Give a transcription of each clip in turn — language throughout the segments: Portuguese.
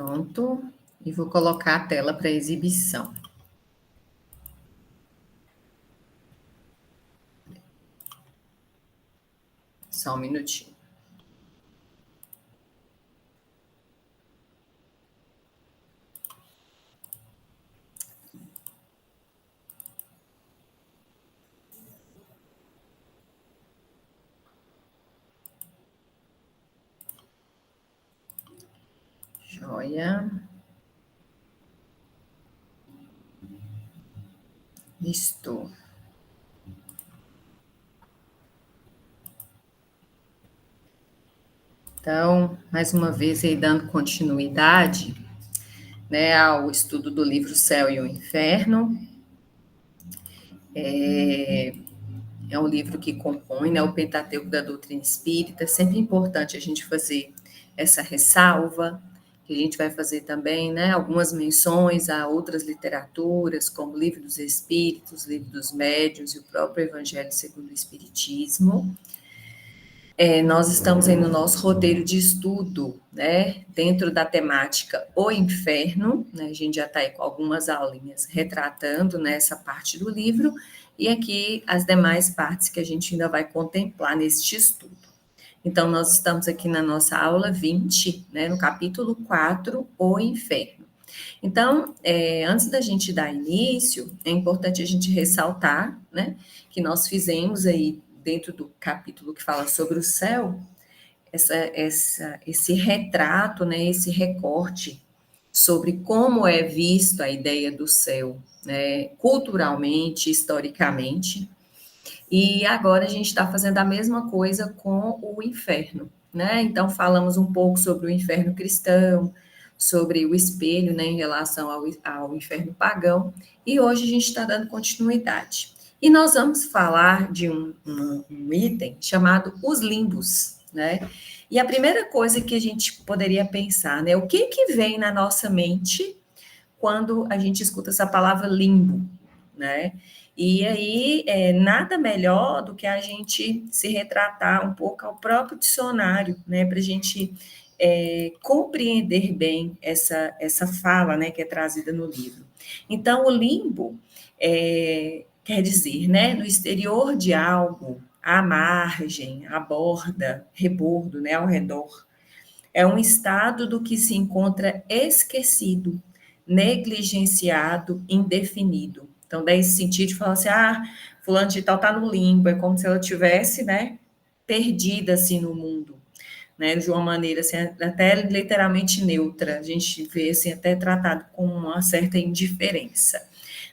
Pronto. E vou colocar a tela para exibição. Só um minutinho. Joia. Listo. Então, mais uma vez aí dando continuidade, né, ao estudo do livro Céu e o Inferno. É um livro que compõe, né, o Pentateuco da doutrina espírita. Sempre importante a gente fazer essa ressalva, que a gente vai fazer também, né, algumas menções a outras literaturas, como o Livro dos Espíritos, o Livro dos Médiuns e o próprio Evangelho segundo o Espiritismo. Nós estamos aí no nosso roteiro de estudo, né, dentro da temática O Inferno, né, a gente já está aí com algumas aulinhas retratando, né, essa parte do livro, e aqui as demais partes que a gente ainda vai contemplar neste estudo. Então, nós estamos aqui na nossa aula 20, né, no capítulo 4, O Inferno. Então, antes da gente dar início, é importante a gente ressaltar, né, que nós fizemos aí, dentro do capítulo que fala sobre o céu, esse retrato, né, esse recorte sobre como é visto a ideia do céu, né, culturalmente, historicamente, e agora a gente está fazendo a mesma coisa com o inferno, né? Então falamos um pouco sobre o inferno cristão, sobre o espelho, né, em relação ao inferno pagão, e hoje a gente está dando continuidade. E nós vamos falar de um item chamado os limbos, né? E a primeira coisa que a gente poderia pensar, né, o que vem na nossa mente quando a gente escuta essa palavra limbo, né? E aí, nada melhor do que a gente se retratar um pouco ao próprio dicionário, né? Para a gente compreender bem essa fala, né, que é trazida no livro. Então, o limbo quer dizer, né, no exterior de algo, à margem, à borda, rebordo, né, ao redor. É um estado do que se encontra esquecido, negligenciado, indefinido. Então, dá esse sentido de falar assim, fulano de tal está no limbo, é como se ela tivesse, né, perdida, assim, no mundo, né, de uma maneira, assim, até literalmente neutra, a gente vê, assim, até tratado com uma certa indiferença,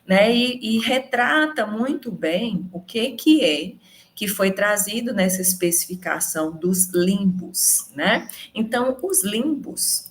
né, e retrata muito bem o que é que foi trazido nessa especificação dos limbos, né? Então, os limbos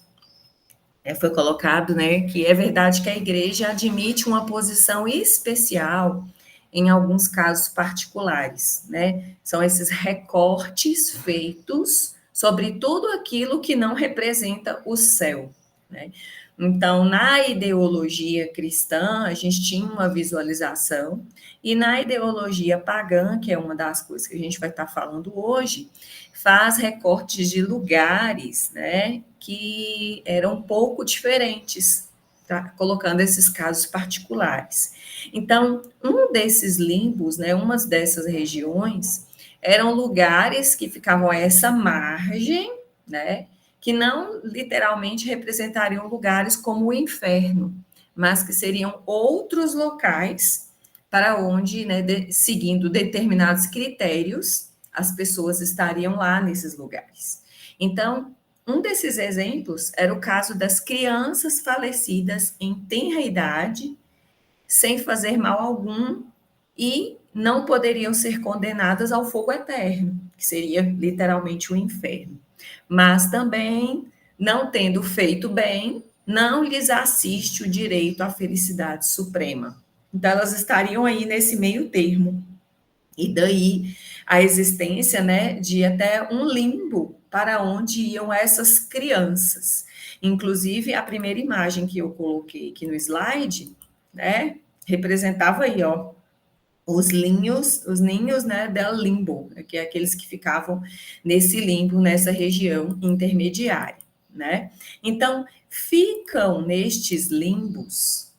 foi colocado, né, que é verdade que a igreja admite uma posição especial em alguns casos particulares, né? São esses recortes feitos sobre tudo aquilo que não representa o céu, né? Então, na ideologia cristã, a gente tinha uma visualização, e na ideologia pagã, que é uma das coisas que a gente vai estar falando hoje, faz recortes de lugares, né, que eram um pouco diferentes, tá? Colocando esses casos particulares. Então, um desses limbos, né, umas dessas regiões, eram lugares que ficavam a essa margem, né, que não literalmente representariam lugares como o inferno, mas que seriam outros locais para onde, né, seguindo determinados critérios, as pessoas estariam lá nesses lugares. Então, um desses exemplos era o caso das crianças falecidas em tenra idade, sem fazer mal algum, e não poderiam ser condenadas ao fogo eterno, que seria literalmente o inferno. Mas também, não tendo feito bem, não lhes assiste o direito à felicidade suprema. Então, elas estariam aí nesse meio termo. E daí a existência, né, de até um limbo para onde iam essas crianças. Inclusive, a primeira imagem que eu coloquei aqui no slide, né, representava aí, ó, os ninhos, né, del limbo, que é aqueles que ficavam nesse limbo, nessa região intermediária, né? Então, ficam nestes limbos,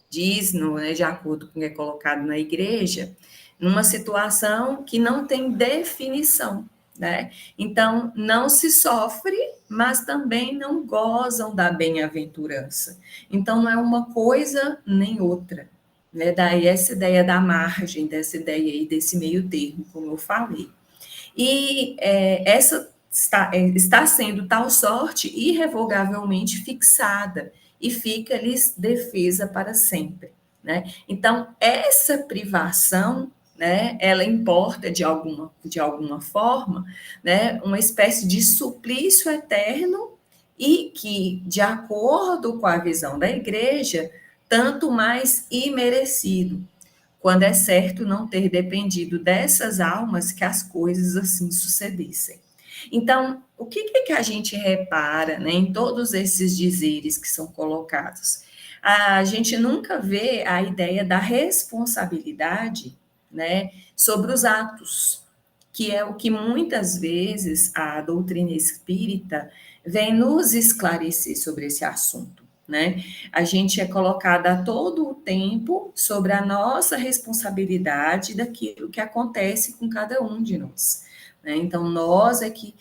diz, né, de acordo com o que é colocado na igreja, numa situação que não tem definição, né? Então, não se sofre, mas também não gozam da bem-aventurança. Então, não é uma coisa nem outra, né? Daí essa ideia da margem, dessa ideia aí desse meio termo, como eu falei. E essa está sendo tal sorte irrevogavelmente fixada e fica-lhes defesa para sempre, né? Então, essa privação, né, ela importa de alguma forma, né, uma espécie de suplício eterno e que, de acordo com a visão da igreja, tanto mais imerecido, quando é certo não ter dependido dessas almas que as coisas assim sucedessem. Então, o que a gente repara, né, em todos esses dizeres que são colocados? A gente nunca vê a ideia da responsabilidade, né, sobre os atos, que é o que muitas vezes a doutrina espírita vem nos esclarecer sobre esse assunto, né? A gente é colocada a todo o tempo sobre a nossa responsabilidade daquilo que acontece com cada um de nós, né? Então, nós é que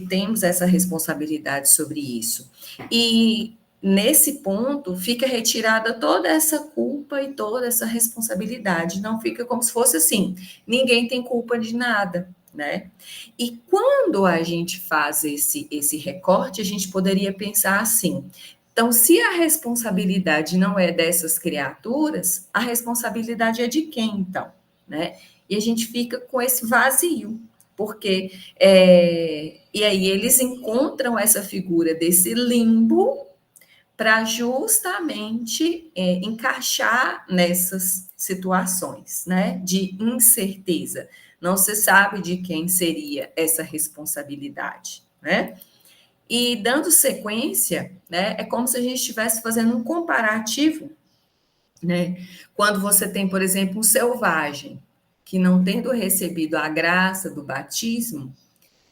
temos essa responsabilidade sobre isso. E nesse ponto fica retirada toda essa culpa e toda essa responsabilidade. Não fica como se fosse assim, ninguém tem culpa de nada, né? E quando a gente faz esse recorte, a gente poderia pensar assim: então, se a responsabilidade não é dessas criaturas, a responsabilidade é de quem, então? Né? E a gente fica com esse vazio, porque e aí eles encontram essa figura desse limbo para justamente encaixar nessas situações, né, de incerteza. Não se sabe de quem seria essa responsabilidade, né? E dando sequência, né, é como se a gente estivesse fazendo um comparativo, né? Quando você tem, por exemplo, um selvagem que não tendo recebido a graça do batismo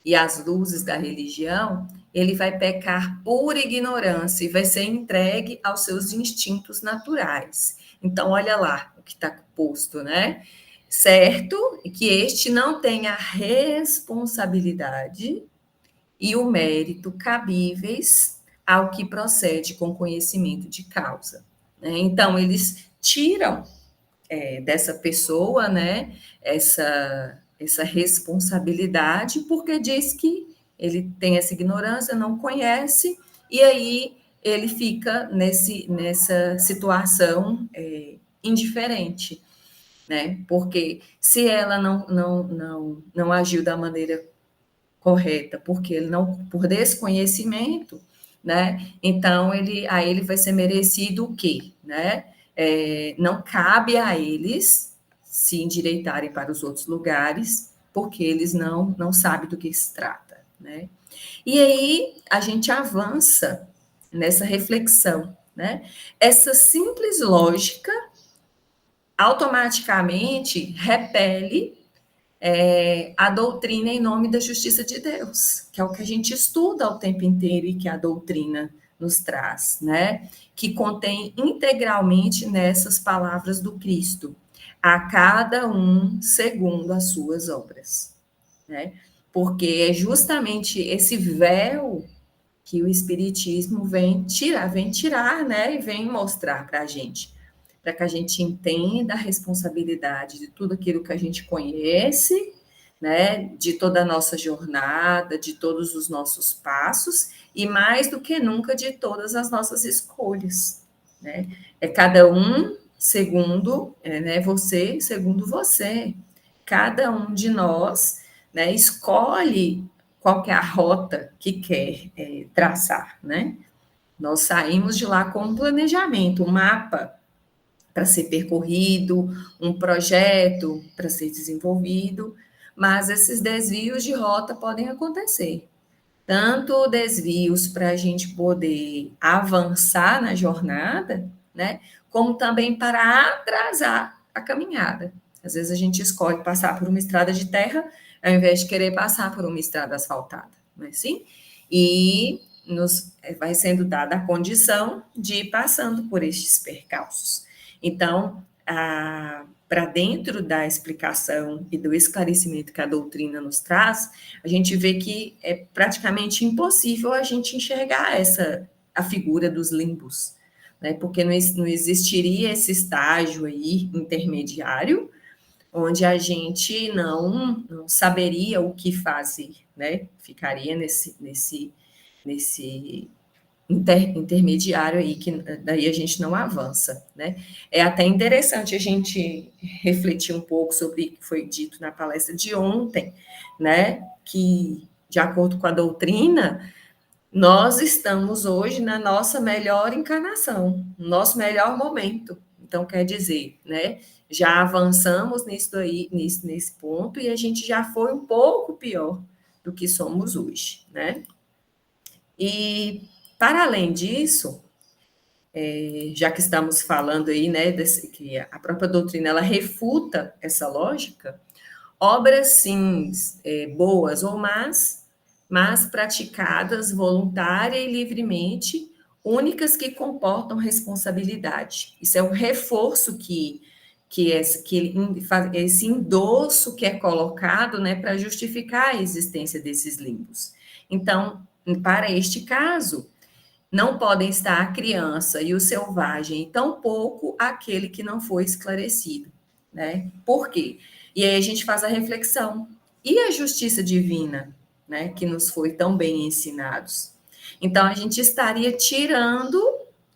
e as luzes da religião, ele vai pecar por ignorância e vai ser entregue aos seus instintos naturais. Então, olha lá o que está posto, né? Certo que este não tem a responsabilidade e o mérito cabíveis ao que procede com conhecimento de causa, né? Então, eles tiram dessa pessoa, né, essa responsabilidade, porque diz que ele tem essa ignorância, não conhece, e aí ele fica nessa situação indiferente, né? Porque se ela não agiu da maneira correta, porque ele não, por desconhecimento, né? Então aí ele vai ser merecido o quê, né? Não cabe a eles se endireitarem para os outros lugares, porque eles não sabem do que se trata, né? E aí a gente avança nessa reflexão, né? Essa simples lógica automaticamente repele a doutrina em nome da justiça de Deus, que é o que a gente estuda o tempo inteiro e que a doutrina nos traz, né? Que contém integralmente nessas palavras do Cristo, a cada um segundo as suas obras, né? Porque é justamente esse véu que o Espiritismo vem tirar, né? E vem mostrar para a gente, para que a gente entenda a responsabilidade de tudo aquilo que a gente conhece, né, de toda a nossa jornada, de todos os nossos passos e mais do que nunca de todas as nossas escolhas, né? É cada um segundo, né, você segundo você. Cada um de nós, né, escolhe qual que é a rota que quer traçar, né? Nós saímos de lá com um planejamento, um mapa para ser percorrido, um projeto para ser desenvolvido, mas esses desvios de rota podem acontecer. Tanto desvios para a gente poder avançar na jornada, né? Como também para atrasar a caminhada. Às vezes a gente escolhe passar por uma estrada de terra, ao invés de querer passar por uma estrada asfaltada, não é assim? E vai sendo dada a condição de ir passando por estes percalços. Então, para dentro da explicação e do esclarecimento que a doutrina nos traz, a gente vê que é praticamente impossível a gente enxergar a figura dos limbos, né? Porque não existiria esse estágio aí intermediário, onde a gente não saberia o que fazer, né? Ficaria nesse intermediário aí, que daí a gente não avança, né? É até interessante a gente refletir um pouco sobre o que foi dito na palestra de ontem, né? Que, de acordo com a doutrina, nós estamos hoje na nossa melhor encarnação, no nosso melhor momento. Então, quer dizer, né? Já avançamos nesse ponto e a gente já foi um pouco pior do que somos hoje, né? E, para além disso, já que estamos falando aí, né, que a própria doutrina, ela refuta essa lógica, obras, sim, boas ou más, mas praticadas voluntária e livremente, únicas que comportam responsabilidade. Isso é um reforço esse endosso que é colocado, né, para justificar a existência desses limbos. Então, para este caso, não podem estar a criança e o selvagem, e tampouco aquele que não foi esclarecido, né? Por quê? E aí a gente faz a reflexão. E a justiça divina, né, que nos foi tão bem ensinados? Então, a gente estaria tirando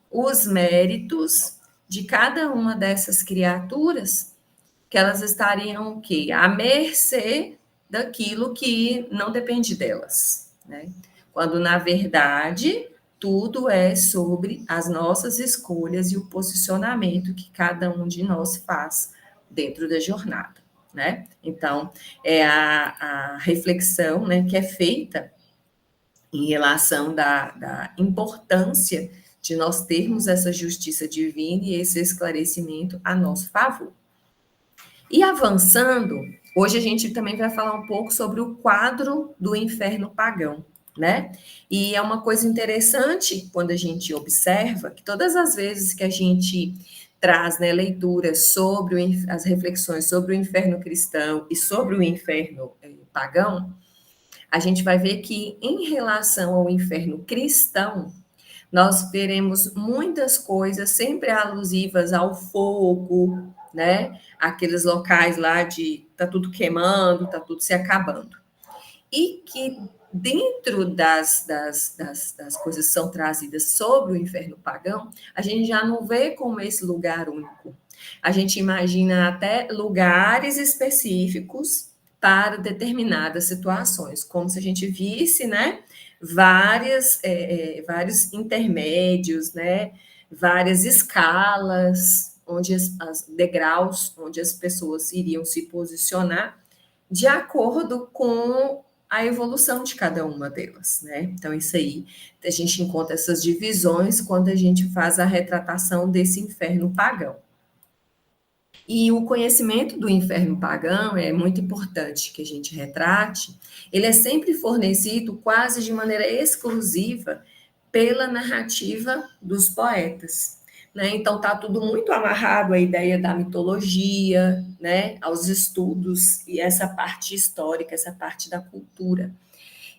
os méritos de cada uma dessas criaturas, que elas estariam o quê? À mercê daquilo que não depende delas, né? Quando, na verdade, tudo é sobre as nossas escolhas e o posicionamento que cada um de nós faz dentro da jornada, né? Então, é a reflexão, né, que é feita em relação da importância de nós termos essa justiça divina e esse esclarecimento a nosso favor. E avançando, hoje a gente também vai falar um pouco sobre o quadro do inferno pagão, né? E é uma coisa interessante quando a gente observa que todas as vezes que a gente traz, né, leituras sobre as reflexões sobre o inferno cristão e sobre o inferno pagão, a gente vai ver que em relação ao inferno cristão, nós veremos muitas coisas sempre alusivas ao fogo, né? Aqueles locais lá de tá tudo queimando, tá tudo se acabando. E que dentro das coisas que são trazidas sobre o inferno pagão, a gente já não vê como esse lugar único. A gente imagina até lugares específicos para determinadas situações, como se a gente visse, né, vários intermédios, né, várias escalas, onde as degraus, onde as pessoas iriam se posicionar de acordo com a evolução de cada uma delas, né? Então, isso aí, a gente encontra essas divisões quando a gente faz a retratação desse inferno pagão. E o conhecimento do inferno pagão é muito importante que a gente retrate. Ele é sempre fornecido quase de maneira exclusiva pela narrativa dos poetas, né? Então está tudo muito amarrado à ideia da mitologia, né? Aos estudos e essa parte histórica, essa parte da cultura.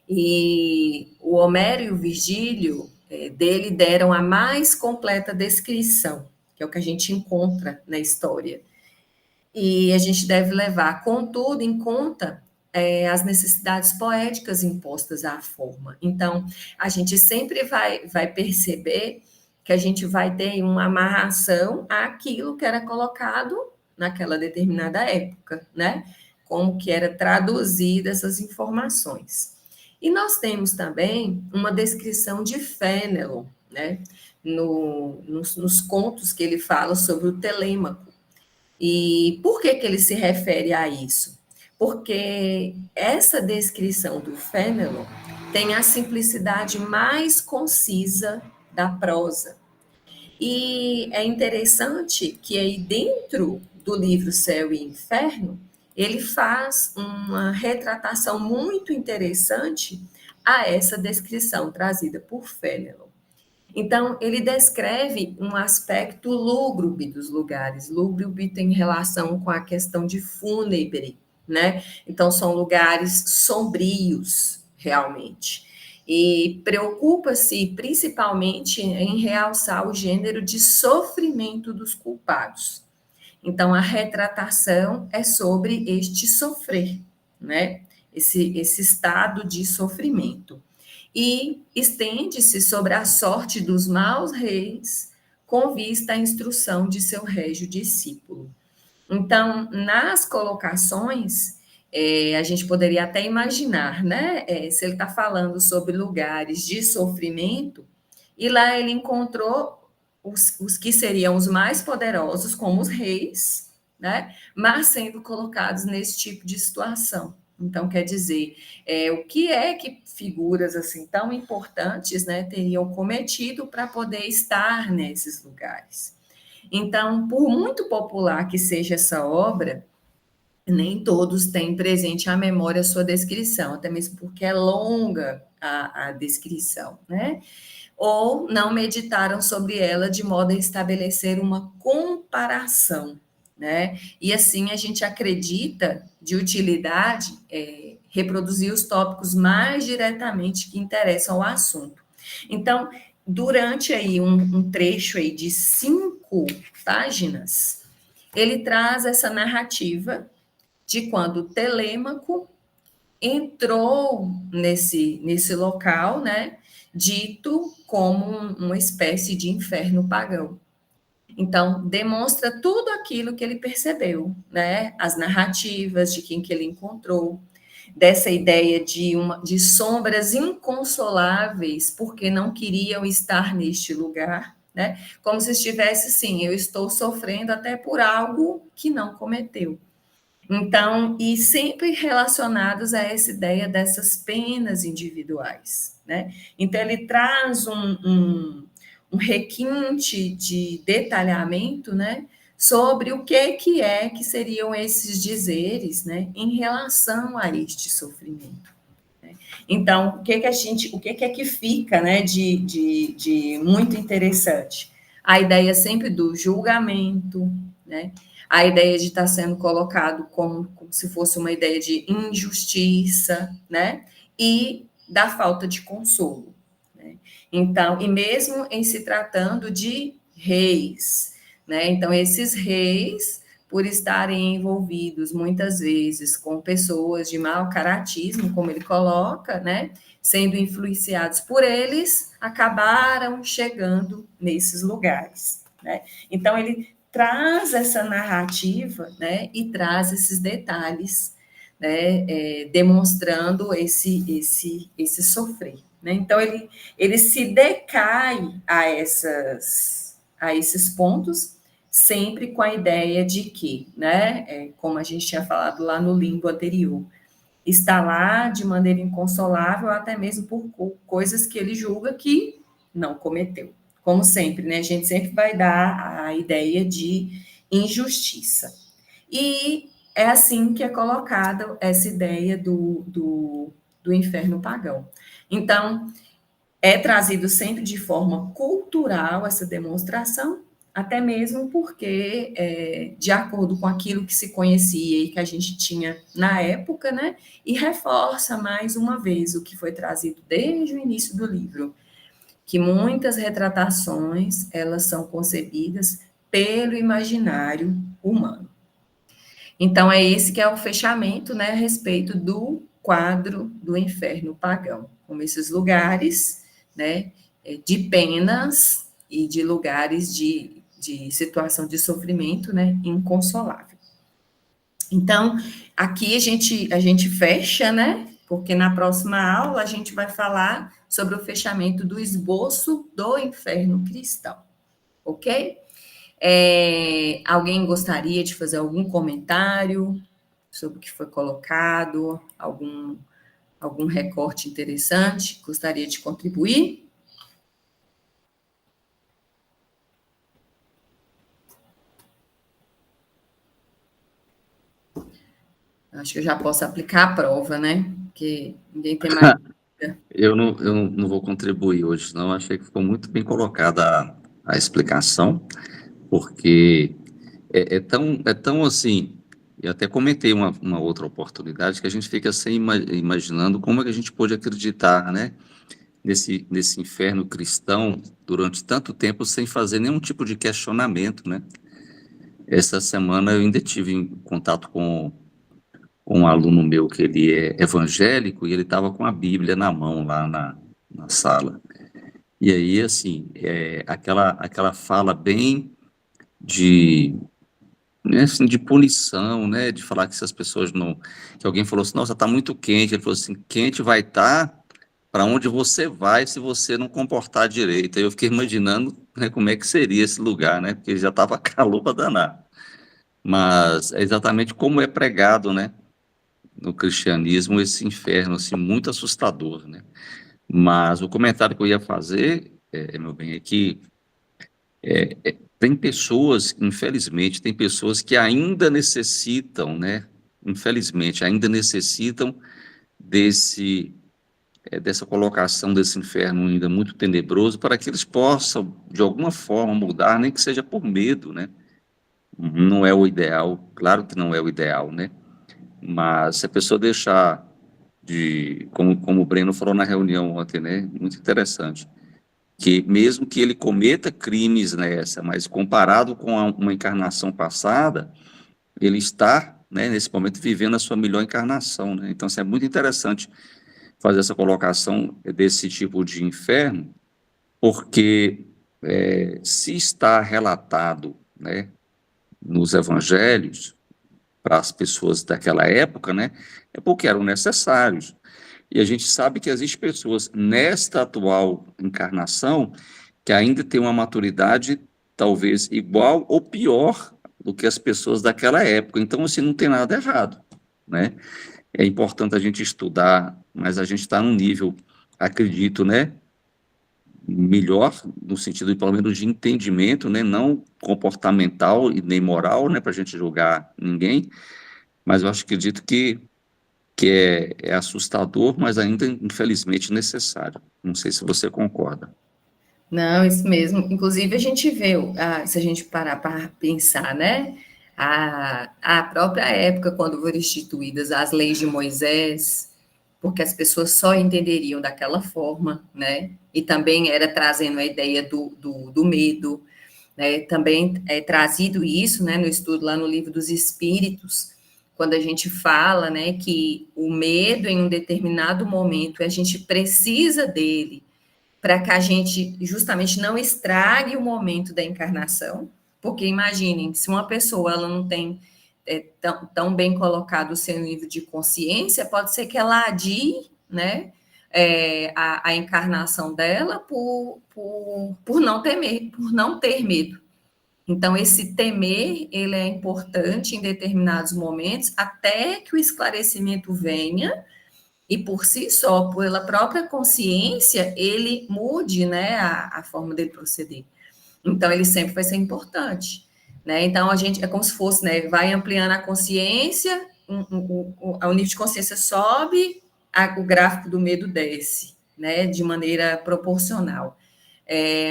E o Homero e o Virgílio dele deram a mais completa descrição, que é o que a gente encontra na história. E a gente deve levar, contudo, em conta as necessidades poéticas impostas à forma. Então, a gente sempre vai perceber que a gente vai ter uma amarração àquilo que era colocado naquela determinada época, né? Como que era traduzida essas informações. E nós temos também uma descrição de Fénelon, né? Nos contos que ele fala sobre o Telêmaco. E por que ele se refere a isso? Porque essa descrição do Fénelon tem a simplicidade mais concisa da prosa. E é interessante que aí dentro do livro Céu e Inferno, ele faz uma retratação muito interessante a essa descrição trazida por Fénelon. Então, ele descreve um aspecto lúgubre dos lugares. Lúgubre tem relação com a questão de fúnebre, né? Então, são lugares sombrios, realmente. E preocupa-se principalmente em realçar o gênero de sofrimento dos culpados. Então, a retratação é sobre este sofrer, né? Esse estado de sofrimento. E estende-se sobre a sorte dos maus reis, com vista à instrução de seu régio discípulo. Então, nas colocações, a gente poderia até imaginar, né? Se ele está falando sobre lugares de sofrimento, e lá ele encontrou os que seriam os mais poderosos, como os reis, né? Mas sendo colocados nesse tipo de situação. Então, quer dizer, o que é que figuras assim tão importantes, né, teriam cometido para poder estar nesses lugares? Então, por muito popular que seja essa obra, nem todos têm presente à memória a sua descrição, até mesmo porque é longa a descrição, né? Ou não meditaram sobre ela de modo a estabelecer uma comparação, né? E assim a gente acredita de utilidade reproduzir os tópicos mais diretamente que interessam ao assunto. Então, durante aí um trecho aí de 5 páginas, ele traz essa narrativa de quando Telêmaco entrou nesse local, né, dito como uma espécie de inferno pagão. Então, demonstra tudo aquilo que ele percebeu, né, as narrativas de quem que ele encontrou, dessa ideia de sombras inconsoláveis, porque não queriam estar neste lugar, né, como se estivesse assim, eu estou sofrendo até por algo que não cometeu. Então, e sempre relacionados a essa ideia dessas penas individuais, né? Então, ele traz um requinte de detalhamento, né? Sobre o que seriam esses dizeres, né? Em relação a este sofrimento. Né? Então, o que é que fica, né? De muito interessante? A ideia sempre do julgamento, né? A ideia de estar sendo colocado como se fosse uma ideia de injustiça, né? E da falta de consolo. Né? Então, e mesmo em se tratando de reis, né? Então, esses reis, por estarem envolvidos muitas vezes com pessoas de mau caratismo, como ele coloca, né? Sendo influenciados por eles, acabaram chegando nesses lugares, né? Então, ele traz essa narrativa, né, e traz esses detalhes, né, demonstrando esse sofrer, né? Então ele se decai a esses pontos, sempre com a ideia de que, né, como a gente tinha falado lá no limbo anterior, está lá de maneira inconsolável, até mesmo por coisas que ele julga que não cometeu. Como sempre, né? A gente sempre vai dar a ideia de injustiça. E é assim que é colocada essa ideia do inferno pagão. Então, é trazido sempre de forma cultural essa demonstração, até mesmo porque, de acordo com aquilo que se conhecia e que a gente tinha na época, né, e reforça mais uma vez o que foi trazido desde o início do livro, que muitas retratações, elas são concebidas pelo imaginário humano. Então, é esse que é o fechamento, né, a respeito do quadro do inferno pagão, como esses lugares, né, de penas e de lugares de situação de sofrimento, né, inconsolável. Então, aqui a gente fecha, né, porque na próxima aula a gente vai falar sobre o fechamento do esboço do inferno cristão, ok? Alguém gostaria de fazer algum comentário sobre o que foi colocado, algum recorte interessante? Gostaria de contribuir? Acho que eu já posso aplicar a prova, né? Porque ninguém tem mais. Eu não vou contribuir hoje, não. Achei que ficou muito bem colocada a explicação, porque é tão assim. Eu até comentei uma outra oportunidade que a gente fica sem imaginando como é que a gente pode acreditar, né, nesse inferno cristão durante tanto tempo sem fazer nenhum tipo de questionamento, né? Essa semana eu ainda tive em contato com um aluno meu que ele é evangélico e ele estava com a Bíblia na mão lá na sala. E aí, assim, aquela fala bem de, né, assim, de punição, né, de falar que essas pessoas não... Que alguém falou assim, nossa, está muito quente. Ele falou assim, quente vai estar para onde você vai se você não comportar direito. Aí eu fiquei imaginando, né, como é que seria esse lugar, né, porque já estava calor para danar. Mas é exatamente como é pregado, né, no cristianismo, esse inferno, assim, muito assustador, né. Mas o comentário que eu ia fazer, meu bem, é que tem pessoas, infelizmente, tem pessoas que ainda necessitam, né? Infelizmente, ainda necessitam desse, dessa colocação desse inferno ainda muito tenebroso para que eles possam, de alguma forma, mudar, nem que seja por medo, né? Não é o ideal, claro que não é o ideal, né? Mas se a pessoa deixar de, como o Breno falou na reunião ontem, né? Muito interessante, que mesmo que ele cometa crimes nessa, mas comparado com uma encarnação passada, ele está, né, nesse momento vivendo a sua melhor encarnação, né? Então, isso é muito interessante fazer essa colocação desse tipo de inferno, porque se está relatado, né, nos evangelhos para as pessoas daquela época, né, é porque eram necessários. E a gente sabe que existem pessoas nesta atual encarnação que ainda têm uma maturidade talvez igual ou pior do que as pessoas daquela época. Então, assim, não tem nada errado, né? É importante a gente estudar, mas a gente está num nível, acredito, né, melhor, no sentido, pelo menos, de entendimento, né, não comportamental e nem moral, né, para a gente julgar ninguém, mas eu acho, acredito que é assustador, mas ainda, infelizmente, necessário. Não sei se você concorda. Não, isso mesmo. Inclusive, a gente vê, se a gente parar para pensar, né? A própria época, quando foram instituídas as leis de Moisés, porque as pessoas só entenderiam daquela forma, né? E também era trazendo a ideia do medo, né? Também é trazido isso, né, no estudo lá no Livro dos Espíritos, quando a gente fala, né, que o medo em um determinado momento a gente precisa dele para que a gente justamente não estrague o momento da encarnação, porque imaginem, se uma pessoa ela não tem tão bem colocado o seu nível de consciência, pode ser que ela adie, né, a encarnação dela por não temer, por não ter medo. Então, esse temer, ele é importante em determinados momentos, até que o esclarecimento venha, e por si só, pela própria consciência, ele mude, né, a forma dele proceder. Então, ele sempre vai ser importante, né? Então, a gente, é como se fosse, né, vai ampliando a consciência, o nível de consciência sobe, o gráfico do medo desce, né, de maneira proporcional.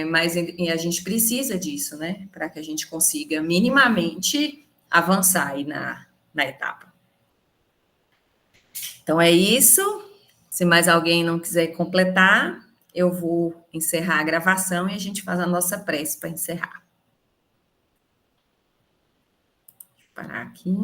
Mas a gente precisa disso, né, para que a gente consiga minimamente avançar aí na etapa. Então é isso. Se mais alguém não quiser completar, eu vou encerrar a gravação e a gente faz a nossa prece para encerrar. Deixa eu parar aqui.